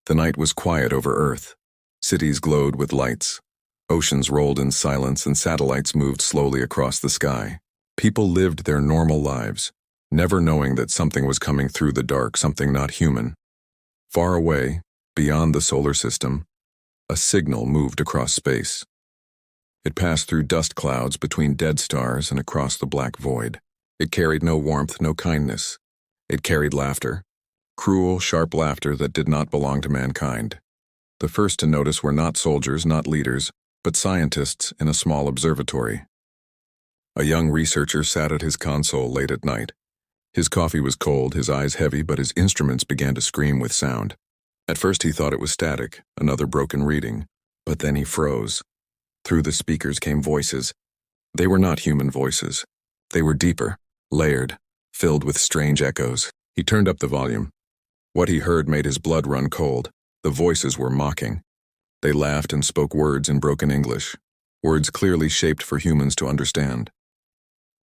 The night was quiet over Earth. Cities glowed with lights. Oceans rolled in silence and satellites moved slowly across the sky. People lived their normal lives, never knowing that something was coming through the dark, something not human. Far away, beyond the solar system, a signal moved across space. It passed through dust clouds between dead stars and across the black void. It carried no warmth, no kindness. It carried laughter. Cruel, sharp laughter that did not belong to mankind. The first to notice were not soldiers, not leaders, but scientists in a small observatory. A young researcher sat at his console late at night. His coffee was cold, his eyes heavy, but his instruments began to scream with sound. At first he thought it was static, another broken reading, but then he froze. Through the speakers came voices. They were not human voices. They were deeper, layered, filled with strange echoes. He turned up the volume. What he heard made his blood run cold. The voices were mocking. They laughed and spoke words in broken English, words clearly shaped for humans to understand.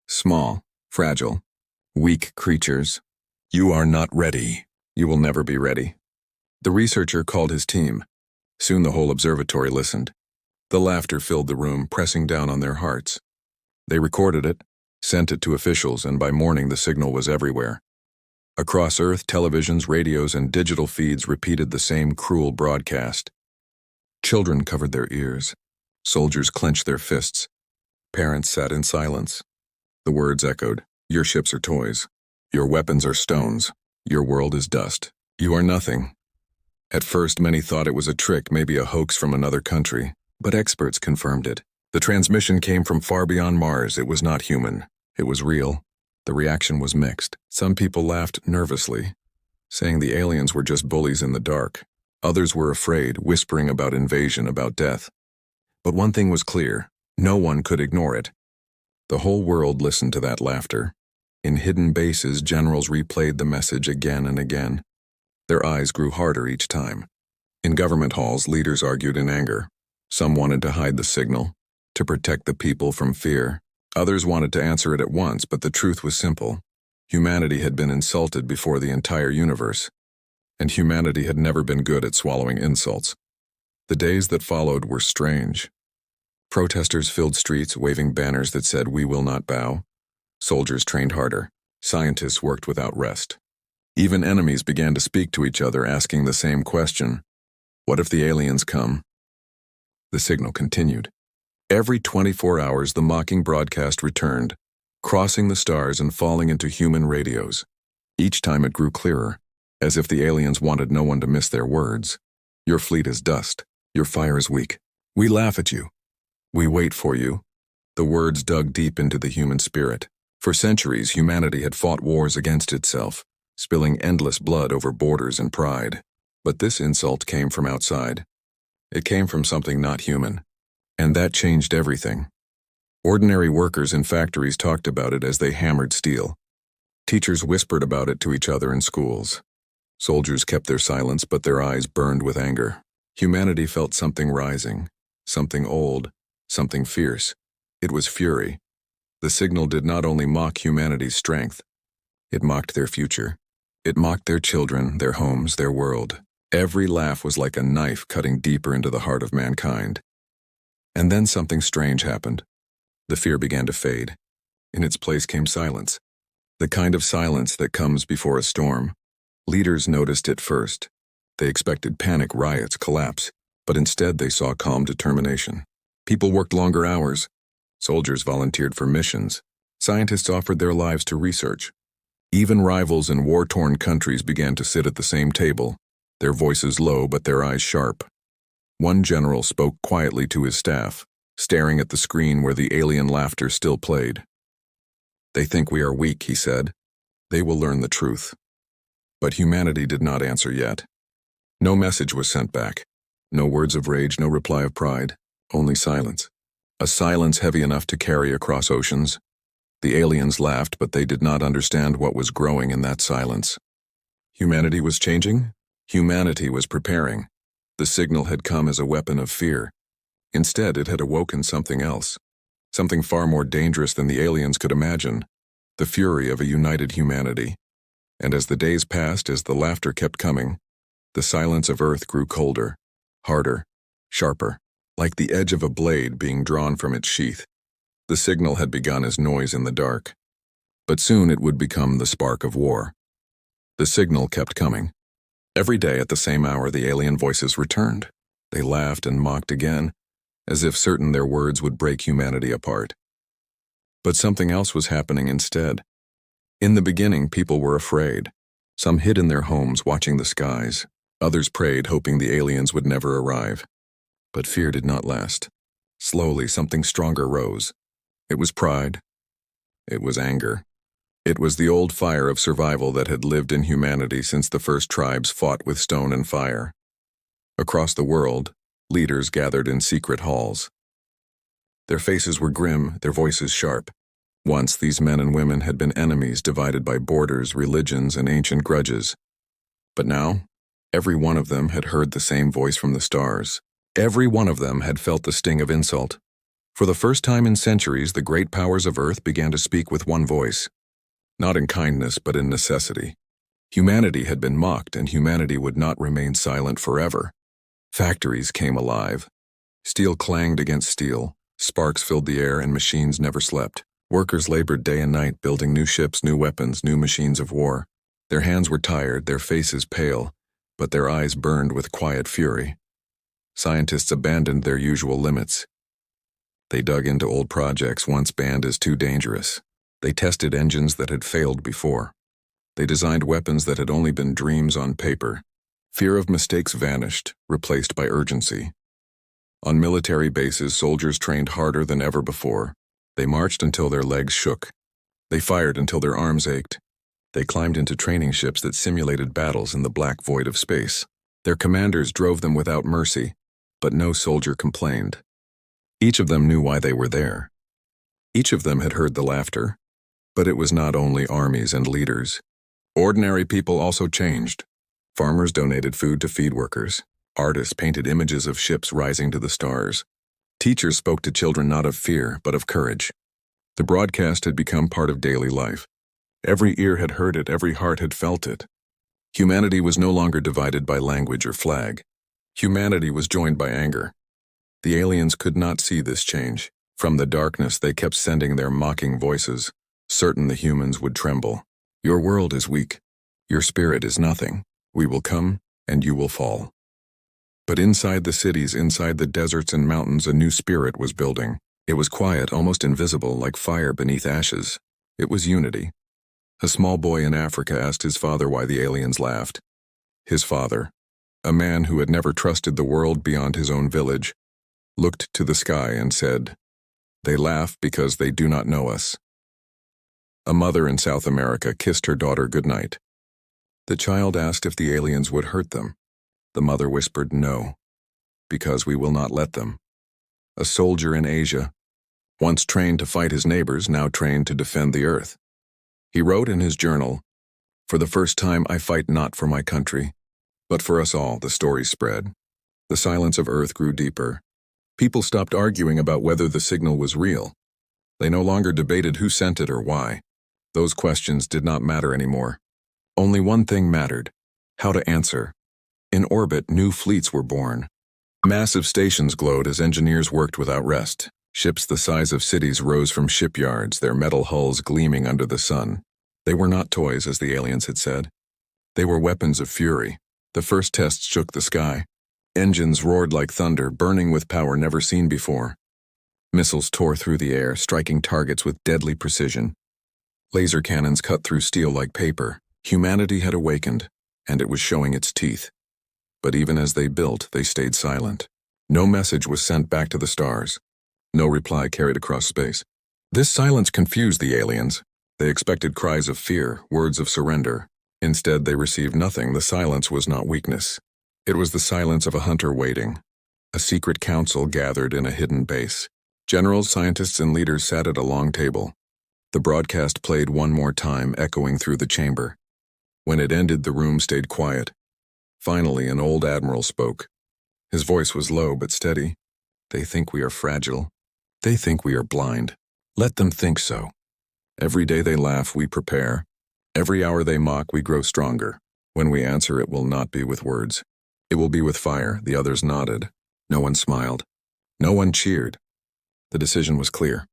Small, fragile, weak creatures. You are not ready. You will never be ready. The researcher called his team. Soon the whole observatory listened. The laughter filled the room, pressing down on their hearts. They recorded it, sent it to officials, and by morning the signal was everywhere. Across Earth, televisions, radios, and digital feeds repeated the same cruel broadcast. Children covered their ears. Soldiers clenched their fists. Parents sat in silence. The words echoed. Your ships are toys. Your weapons are stones. Your world is dust. You are nothing. At first, many thought it was a trick, maybe a hoax from another country, but experts confirmed it. The transmission came from far beyond Mars. It was not human. It was real. The reaction was mixed. Some people laughed nervously, saying the aliens were just bullies in the dark. Others were afraid, whispering about invasion, about death. But one thing was clear. No one could ignore it. The whole world listened to that laughter. In hidden bases, generals replayed the message again and again. Their eyes grew harder each time. In government halls, leaders argued in anger. Some wanted to hide the signal, to protect the people from fear. Others wanted to answer it at once, but the truth was simple. Humanity had been insulted before the entire universe, and humanity had never been good at swallowing insults. The days that followed were strange. Protesters filled streets, waving banners that said, "We will not bow." Soldiers trained harder. Scientists worked without rest. Even enemies began to speak to each other, asking the same question. What if the aliens come? The signal continued. Every 24 hours, the mocking broadcast returned, crossing the stars and falling into human radios. Each time it grew clearer, as if the aliens wanted no one to miss their words. Your fleet is dust. Your fire is weak. We laugh at you. We wait for you. The words dug deep into the human spirit. For centuries, humanity had fought wars against itself, spilling endless blood over borders and pride. But this insult came from outside. It came from something not human. And that changed everything. Ordinary workers in factories talked about it as they hammered steel. Teachers whispered about it to each other in schools. Soldiers kept their silence, but their eyes burned with anger. Humanity felt something rising, something old, something fierce. It was fury. The signal did not only mock humanity's strength, it mocked their future. It mocked their children, their homes, their world. Every laugh was like a knife cutting deeper into the heart of mankind. And then something strange happened. The fear began to fade. In its place came silence. The kind of silence that comes before a storm. Leaders noticed it first. They expected panic, riots, collapse, but instead they saw calm determination. People worked longer hours. Soldiers volunteered for missions. Scientists offered their lives to research. Even rivals in war-torn countries began to sit at the same table, their voices low but their eyes sharp. One general spoke quietly to his staff, staring at the screen where the alien laughter still played. They think we are weak, he said. They will learn the truth. But humanity did not answer yet. No message was sent back. No words of rage, no reply of pride, only silence. A silence heavy enough to carry across oceans. The aliens laughed, but they did not understand what was growing in that silence. Humanity was changing. Humanity was preparing. The signal had come as a weapon of fear. Instead, it had awoken something else, something far more dangerous than the aliens could imagine, the fury of a united humanity. And as the days passed, as the laughter kept coming, The silence of Earth grew colder, harder, sharper, like the edge of a blade being drawn from its sheath. The signal had begun as noise in the dark, but soon it would become the spark of war. The signal kept coming. Every day at the same hour, the alien voices returned. They laughed and mocked again, as if certain their words would break humanity apart. But something else was happening instead. In the beginning, people were afraid. Some hid in their homes watching the skies. Others prayed, hoping the aliens would never arrive. But fear did not last. Slowly, something stronger rose. It was pride. It was anger. It was the old fire of survival that had lived in humanity since the first tribes fought with stone and fire. Across the world, leaders gathered in secret halls. Their faces were grim, their voices sharp. Once these men and women had been enemies divided by borders, religions, and ancient grudges. But now, every one of them had heard the same voice from the stars. Every one of them had felt the sting of insult. For the first time in centuries, the great powers of Earth began to speak with one voice. Not in kindness, but in necessity. Humanity had been mocked, and humanity would not remain silent forever. Factories came alive. Steel clanged against steel. Sparks filled the air, and machines never slept. Workers labored day and night, building new ships, new weapons, new machines of war. Their hands were tired, their faces pale, but their eyes burned with quiet fury. Scientists abandoned their usual limits. They dug into old projects once banned as too dangerous. They tested engines that had failed before. They designed weapons that had only been dreams on paper. Fear of mistakes vanished, replaced by urgency. On military bases, soldiers trained harder than ever before. They marched until their legs shook. They fired until their arms ached. They climbed into training ships that simulated battles in the black void of space. Their commanders drove them without mercy, but no soldier complained. Each of them knew why they were there. Each of them had heard the laughter, but it was not only armies and leaders. Ordinary people also changed. Farmers donated food to feed workers. Artists painted images of ships rising to the stars. Teachers spoke to children not of fear, but of courage. The broadcast had become part of daily life. Every ear had heard it, every heart had felt it. Humanity was no longer divided by language or flag. Humanity was joined by anger. The aliens could not see this change. From the darkness, they kept sending their mocking voices, certain the humans would tremble. Your world is weak. Your spirit is nothing. We will come, and you will fall. But inside the cities, inside the deserts and mountains, a new spirit was building. It was quiet, almost invisible, like fire beneath ashes. It was unity. A small boy in Africa asked his father why the aliens laughed. His father, a man who had never trusted the world beyond his own village, looked to the sky and said, "They laugh because they do not know us." A mother in South America kissed her daughter goodnight. The child asked if the aliens would hurt them. The mother whispered, "No, because we will not let them." A soldier in Asia, once trained to fight his neighbors, now trained to defend the earth. He wrote in his journal, "For the first time I fight not for my country, but for us all." The story spread. The silence of Earth grew deeper. People stopped arguing about whether the signal was real. They no longer debated who sent it or why. Those questions did not matter anymore. Only one thing mattered: how to answer. In orbit, new fleets were born. Massive stations glowed as engineers worked without rest. Ships the size of cities rose from shipyards, their metal hulls gleaming under the sun. They were not toys, as the aliens had said. They were weapons of fury. The first tests shook the sky. Engines roared like thunder, burning with power never seen before. Missiles tore through the air, striking targets with deadly precision. Laser cannons cut through steel like paper. Humanity had awakened, and it was showing its teeth. But even as they built, they stayed silent. No message was sent back to the stars. No reply carried across space. This silence confused the aliens. They expected cries of fear, words of surrender. Instead, they received nothing. The silence was not weakness. It was the silence of a hunter waiting. A secret council gathered in a hidden base. Generals, scientists, and leaders sat at a long table. The broadcast played one more time, echoing through the chamber. When it ended, the room stayed quiet. Finally, an old admiral spoke. His voice was low but steady. "They think we are fragile. They think we are blind. Let them think so. Every day they laugh, we prepare. Every hour they mock, we grow stronger. When we answer, it will not be with words. It will be with fire. The others nodded. No one smiled. No one cheered. The decision was clear.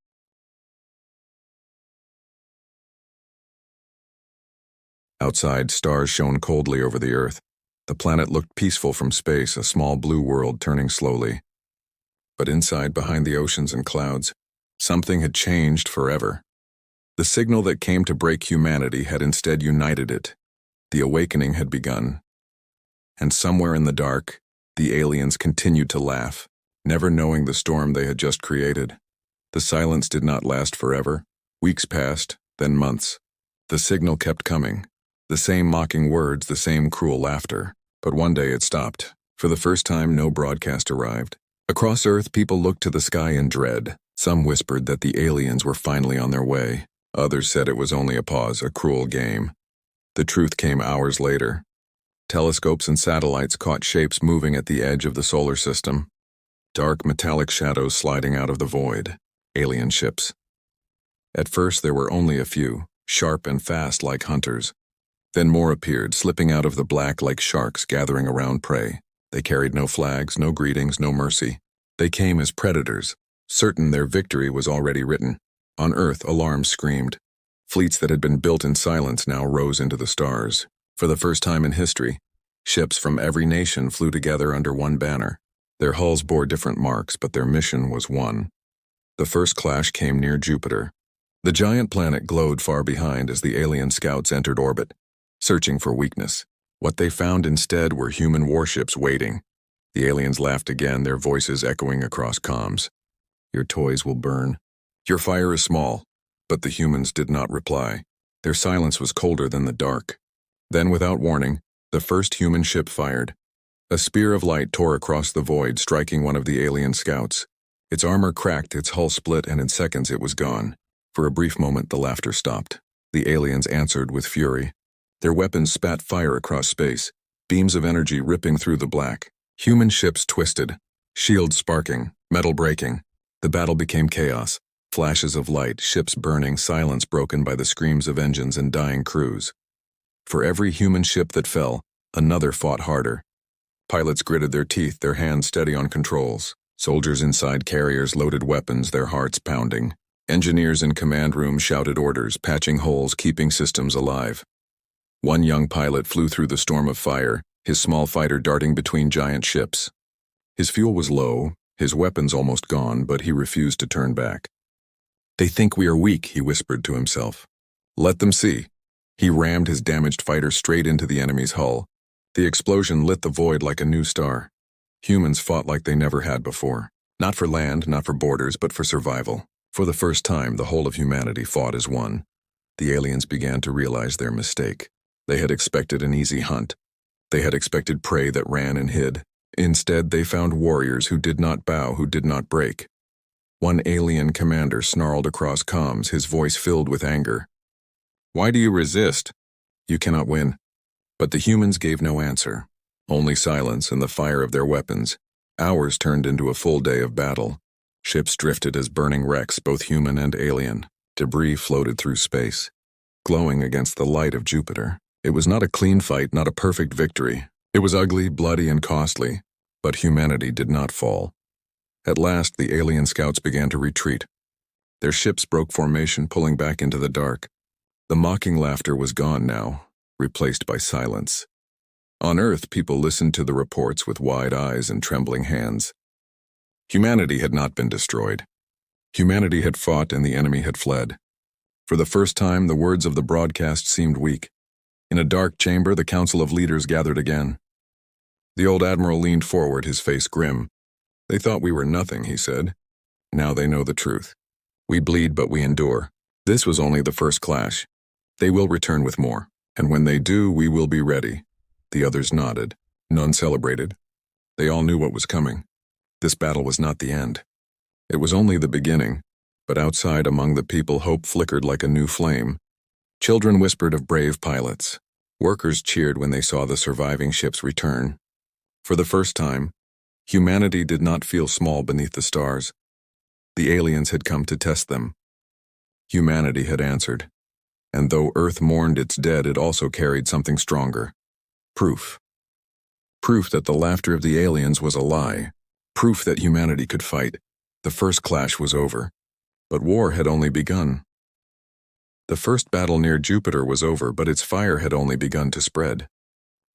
Outside, stars shone coldly over the earth. The planet looked peaceful from space, a small blue world turning slowly. But inside, behind the oceans and clouds, something had changed forever. The signal that came to break humanity had instead united it. The awakening had begun. And somewhere in the dark, the aliens continued to laugh, never knowing the storm they had just created. The silence did not last forever. Weeks passed, then months. The signal kept coming. The same mocking words, the same cruel laughter. But one day it stopped. For the first time, no broadcast arrived. Across Earth, people looked to the sky in dread. Some whispered that the aliens were finally on their way. Others said it was only a pause, a cruel game. The truth came hours later. Telescopes and satellites caught shapes moving at the edge of the solar system. Dark metallic shadows sliding out of the void. Alien ships. At first there were only a few, sharp and fast like hunters. Then more appeared, slipping out of the black like sharks gathering around prey. They carried no flags, no greetings, no mercy. They came as predators, certain their victory was already written. On Earth, alarms screamed. Fleets that had been built in silence now rose into the stars. For the first time in history, ships from every nation flew together under one banner. Their hulls bore different marks, but their mission was one. The first clash came near Jupiter. The giant planet glowed far behind as the alien scouts entered orbit, searching for weakness. What they found instead were human warships waiting. The aliens laughed again, their voices echoing across comms. Your toys will burn. Your fire is small. But the humans did not reply. Their silence was colder than the dark. Then, without warning, the first human ship fired. A spear of light tore across the void, striking one of the alien scouts. Its armor cracked, its hull split, and in seconds it was gone. For a brief moment, the laughter stopped. The aliens answered with fury. Their weapons spat fire across space, beams of energy ripping through the black. Human ships twisted, shields sparking, metal breaking. The battle became chaos. Flashes of light, ships burning, silence broken by the screams of engines and dying crews. For every human ship that fell, another fought harder. Pilots gritted their teeth, their hands steady on controls. Soldiers inside carriers loaded weapons, their hearts pounding. Engineers in command rooms shouted orders, patching holes, keeping systems alive. One young pilot flew through the storm of fire, his small fighter darting between giant ships. His fuel was low, his weapons almost gone, but he refused to turn back. They think we are weak, he whispered to himself. Let them see. He rammed his damaged fighter straight into the enemy's hull. The explosion lit the void like a new star. Humans fought like they never had before. Not for land, not for borders, but for survival. For the first time, the whole of humanity fought as one. The aliens began to realize their mistake. They had expected an easy hunt. They had expected prey that ran and hid. Instead, they found warriors who did not bow, who did not break. One alien commander snarled across comms, his voice filled with anger. Why do you resist? You cannot win. But the humans gave no answer. Only silence and the fire of their weapons. Hours turned into a full day of battle. Ships drifted as burning wrecks, both human and alien. Debris floated through space, glowing against the light of Jupiter. It was not a clean fight, not a perfect victory. It was ugly, bloody, and costly. But humanity did not fall. At last, the alien scouts began to retreat. Their ships broke formation, pulling back into the dark. The mocking laughter was gone now, replaced by silence. On Earth, people listened to the reports with wide eyes and trembling hands. Humanity had not been destroyed. Humanity had fought and the enemy had fled. For the first time, the words of the broadcast seemed weak. In a dark chamber, the Council of Leaders gathered again. The old admiral leaned forward, his face grim. They thought we were nothing, he said. Now they know the truth. We bleed, but we endure. This was only the first clash. They will return with more, and when they do, we will be ready. The others nodded. None celebrated. They all knew what was coming. This battle was not the end. It was only the beginning, but outside among the people, hope flickered like a new flame. Children whispered of brave pilots. Workers cheered when they saw the surviving ships return. For the first time, humanity did not feel small beneath the stars. The aliens had come to test them. Humanity had answered. And though Earth mourned its dead, it also carried something stronger. Proof. Proof that the laughter of the aliens was a lie. Proof that humanity could fight. The first clash was over. But war had only begun. The first battle near Jupiter was over, but its fire had only begun to spread.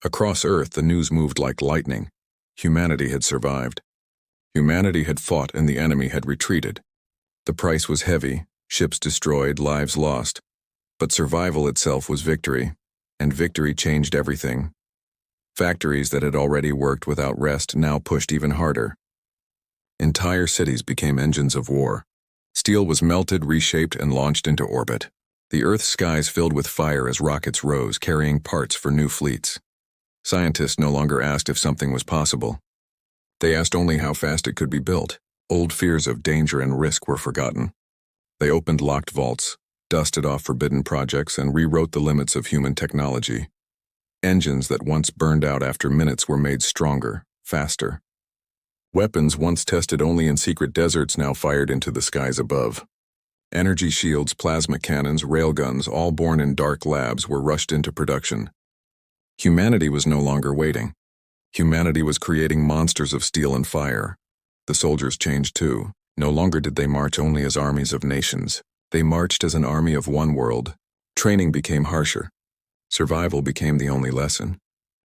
Across Earth, the news moved like lightning. Humanity had survived. Humanity had fought and the enemy had retreated. The price was heavy, ships destroyed, lives lost. But survival itself was victory, and victory changed everything. Factories that had already worked without rest now pushed even harder. Entire cities became engines of war. Steel was melted, reshaped, and launched into orbit. The Earth's skies filled with fire as rockets rose, carrying parts for new fleets. Scientists no longer asked if something was possible. They asked only how fast it could be built. Old fears of danger and risk were forgotten. They opened locked vaults, dusted off forbidden projects, and rewrote the limits of human technology. Engines that once burned out after minutes were made stronger, faster. Weapons once tested only in secret deserts now fired into the skies above. Energy shields, plasma cannons, railguns, all born in dark labs, were rushed into production. Humanity was no longer waiting. Humanity was creating monsters of steel and fire. The soldiers changed too. No longer did they march only as armies of nations. They marched as an army of one world. Training became harsher. Survival became the only lesson.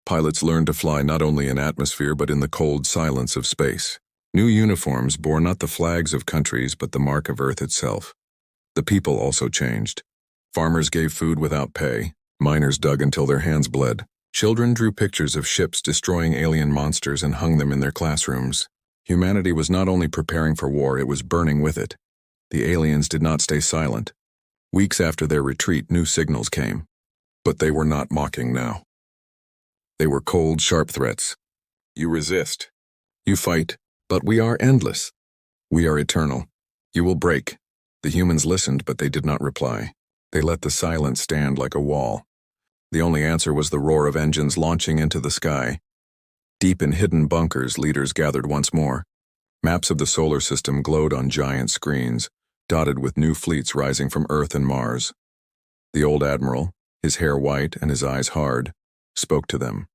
Pilots learned to fly not only in atmosphere but in the cold silence of space. New uniforms bore not the flags of countries but the mark of Earth itself. The people also changed. Farmers gave food without pay. Miners dug until their hands bled. Children drew pictures of ships destroying alien monsters and hung them in their classrooms. Humanity was not only preparing for war, it was burning with it. The aliens did not stay silent. Weeks after their retreat, new signals came. But they were not mocking now. They were cold, sharp threats. You resist. You fight, but we are endless. We are eternal. You will break. The humans listened, but they did not reply. They let the silence stand like a wall. The only answer was the roar of engines launching into the sky. Deep in hidden bunkers, leaders gathered once more. Maps of the solar system glowed on giant screens, dotted with new fleets rising from Earth and Mars. The old admiral, his hair white and his eyes hard, spoke to them.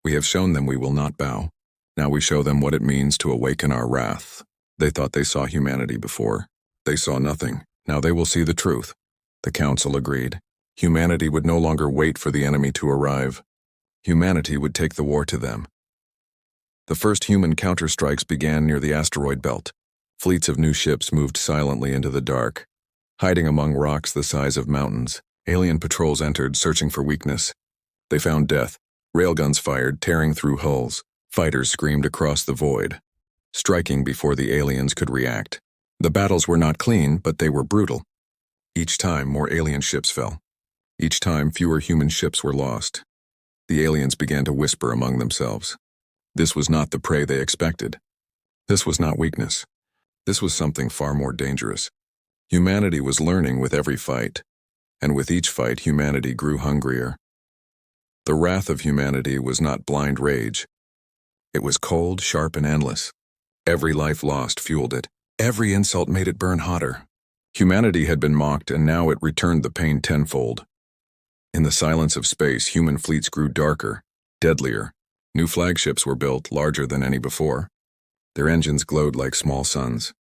We have shown them we will not bow. Now we show them what it means to awaken our wrath. They thought they saw humanity before. They saw nothing. Now they will see the truth. The council agreed. Humanity would no longer wait for the enemy to arrive. Humanity would take the war to them. The first human counterstrikes began near the asteroid belt. Fleets of new ships moved silently into the dark. Hiding among rocks the size of mountains, alien patrols entered, searching for weakness. They found death. Railguns fired, tearing through hulls. Fighters screamed across the void, striking before the aliens could react. The battles were not clean, but they were brutal. Each time, more alien ships fell. Each time, fewer human ships were lost. The aliens began to whisper among themselves. This was not the prey they expected. This was not weakness. This was something far more dangerous. Humanity was learning with every fight, and with each fight, humanity grew hungrier. The wrath of humanity was not blind rage. It was cold, sharp, and endless. Every life lost fueled it. Every insult made it burn hotter. Humanity had been mocked, and now it returned the pain tenfold. In the silence of space, human fleets grew darker, deadlier. New flagships were built, larger than any before. Their engines glowed like small suns.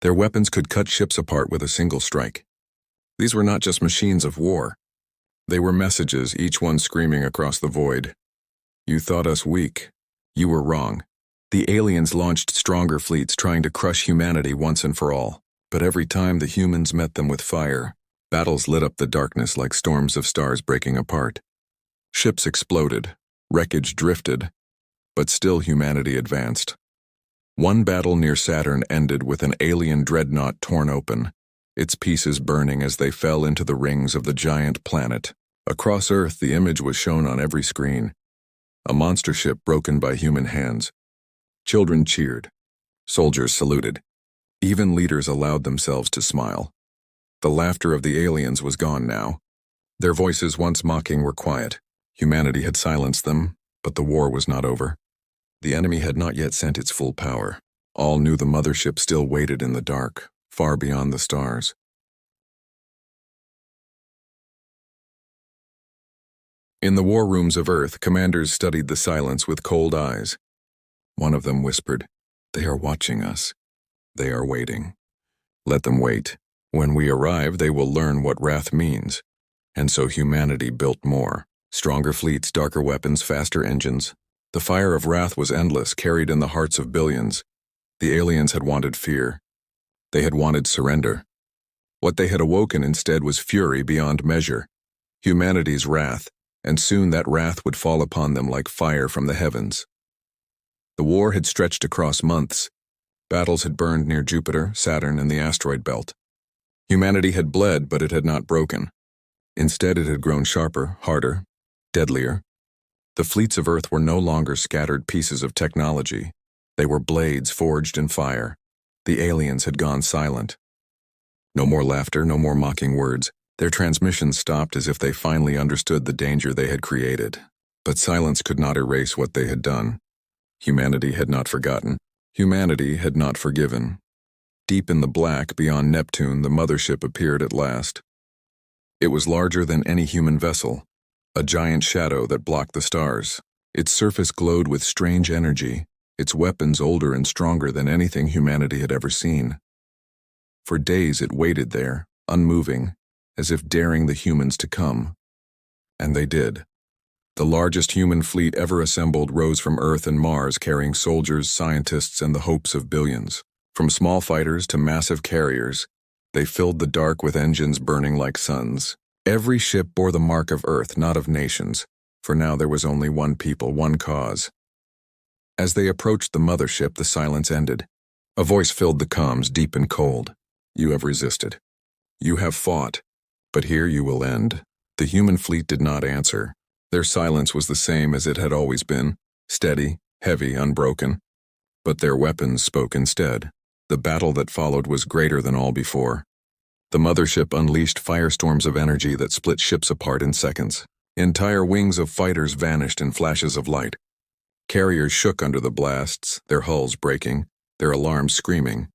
Their weapons could cut ships apart with a single strike. These were not just machines of war. They were messages, each one screaming across the void. You thought us weak. You were wrong. The aliens launched stronger fleets, trying to crush humanity once and for all. But every time the humans met them with fire, battles lit up the darkness like storms of stars breaking apart. Ships exploded, wreckage drifted, but still humanity advanced. One battle near Saturn ended with an alien dreadnought torn open, its pieces burning as they fell into the rings of the giant planet. Across Earth, the image was shown on every screen. A monster ship broken by human hands. Children cheered. Soldiers saluted. Even leaders allowed themselves to smile. The laughter of the aliens was gone now. Their voices, once mocking, were quiet. Humanity had silenced them, but the war was not over. The enemy had not yet sent its full power. All knew the mothership still waited in the dark, far beyond the stars. In the war rooms of Earth, commanders studied the silence with cold eyes. One of them whispered, "They are watching us. They are waiting. Let them wait. When we arrive, they will learn what wrath means." And so humanity built more. Stronger fleets, darker weapons, faster engines. The fire of wrath was endless, carried in the hearts of billions. The aliens had wanted fear. They had wanted surrender. What they had awoken instead was fury beyond measure. Humanity's wrath, and soon that wrath would fall upon them like fire from the heavens. The war had stretched across months. Battles had burned near Jupiter, Saturn, and the asteroid belt. Humanity had bled, but it had not broken. Instead, it had grown sharper, harder, deadlier. The fleets of Earth were no longer scattered pieces of technology. They were blades forged in fire. The aliens had gone silent. No more laughter, no more mocking words. Their transmissions stopped as if they finally understood the danger they had created. But silence could not erase what they had done. Humanity had not forgotten. Humanity had not forgiven. Deep in the black, beyond Neptune, the mothership appeared at last. It was larger than any human vessel, a giant shadow that blocked the stars. Its surface glowed with strange energy, its weapons older and stronger than anything humanity had ever seen. For days it waited there, unmoving, as if daring the humans to come. And they did. The largest human fleet ever assembled rose from Earth and Mars, carrying soldiers, scientists, and the hopes of billions. From small fighters to massive carriers, they filled the dark with engines burning like suns. Every ship bore the mark of Earth, not of nations, for now there was only one people, one cause. As they approached the mothership, the silence ended. A voice filled the comms, deep and cold. "You have resisted. You have fought. But here you will end." The human fleet did not answer. Their silence was the same as it had always been, steady, heavy, unbroken. But their weapons spoke instead. The battle that followed was greater than all before. The mothership unleashed firestorms of energy that split ships apart in seconds. Entire wings of fighters vanished in flashes of light. Carriers shook under the blasts, their hulls breaking, their alarms screaming.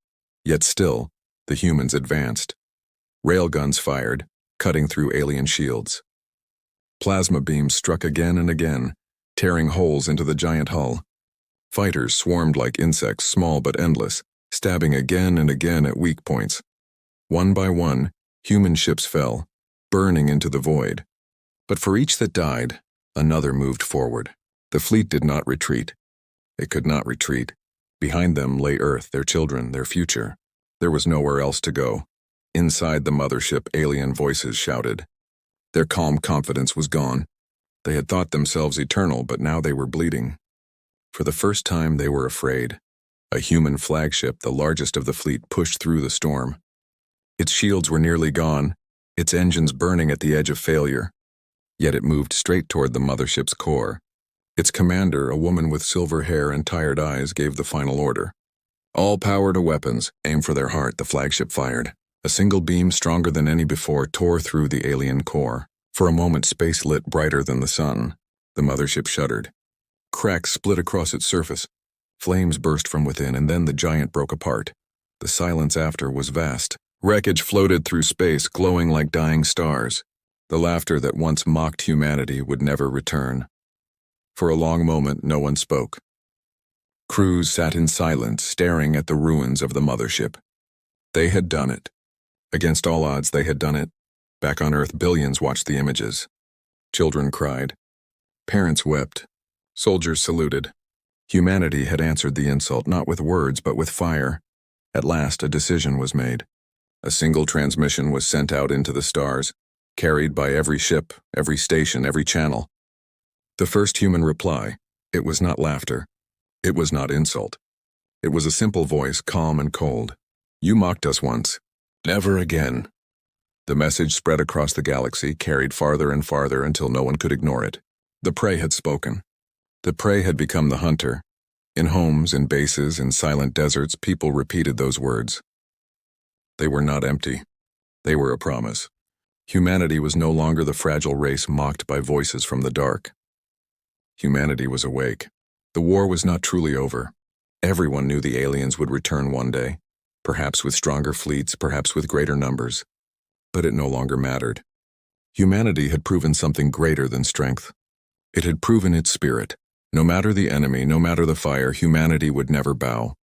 Yet still, the humans advanced. Railguns fired, cutting through alien shields. Plasma beams struck again and again, tearing holes into the giant hull. Fighters swarmed like insects, small but endless, stabbing again and again at weak points. One by one, human ships fell, burning into the void. But for each that died, another moved forward. The fleet did not retreat. It could not retreat. Behind them lay Earth, their children, their future. There was nowhere else to go. Inside the mothership, alien voices shouted. Their calm confidence was gone. They had thought themselves eternal, but now they were bleeding. For the first time, they were afraid. A human flagship, the largest of the fleet, pushed through the storm. Its shields were nearly gone, its engines burning at the edge of failure. Yet it moved straight toward the mothership's core. Its commander, a woman with silver hair and tired eyes, gave the final order. "All power to weapons, aim for their heart," the flagship fired. A single beam, stronger than any before, tore through the alien core. For a moment, space lit brighter than the sun. The mothership shuddered. Cracks split across its surface. Flames burst from within, and then the giant broke apart. The silence after was vast. Wreckage floated through space, glowing like dying stars. The laughter that once mocked humanity would never return. For a long moment, no one spoke. Crews sat in silence, staring at the ruins of the mothership. They had done it. Against all odds, they had done it. Back on Earth, billions watched the images. Children cried. Parents wept. Soldiers saluted. Humanity had answered the insult, not with words, but with fire. At last, a decision was made. A single transmission was sent out into the stars, carried by every ship, every station, every channel. The first human reply, it was not laughter. It was not insult. It was a simple voice, calm and cold. "You mocked us once. Never again." The message spread across the galaxy, carried farther and farther until no one could ignore it. The prey had spoken. The prey had become the hunter. In homes, in bases, in silent deserts, people repeated those words. They were not empty. They were a promise. Humanity was no longer the fragile race mocked by voices from the dark. Humanity was awake. The war was not truly over. Everyone knew the aliens would return one day, perhaps with stronger fleets, perhaps with greater numbers. But it no longer mattered. Humanity had proven something greater than strength. It had proven its spirit. No matter the enemy, no matter the fire, humanity would never bow.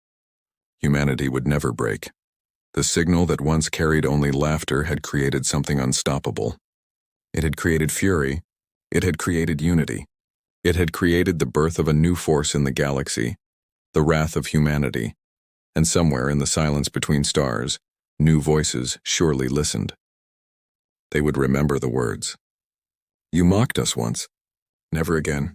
Humanity would never break. The signal that once carried only laughter had created something unstoppable. It had created fury. It had created unity. It had created the birth of a new force in the galaxy, the wrath of humanity. And somewhere in the silence between stars, new voices surely listened. They would remember the words. You mocked us once. Never again.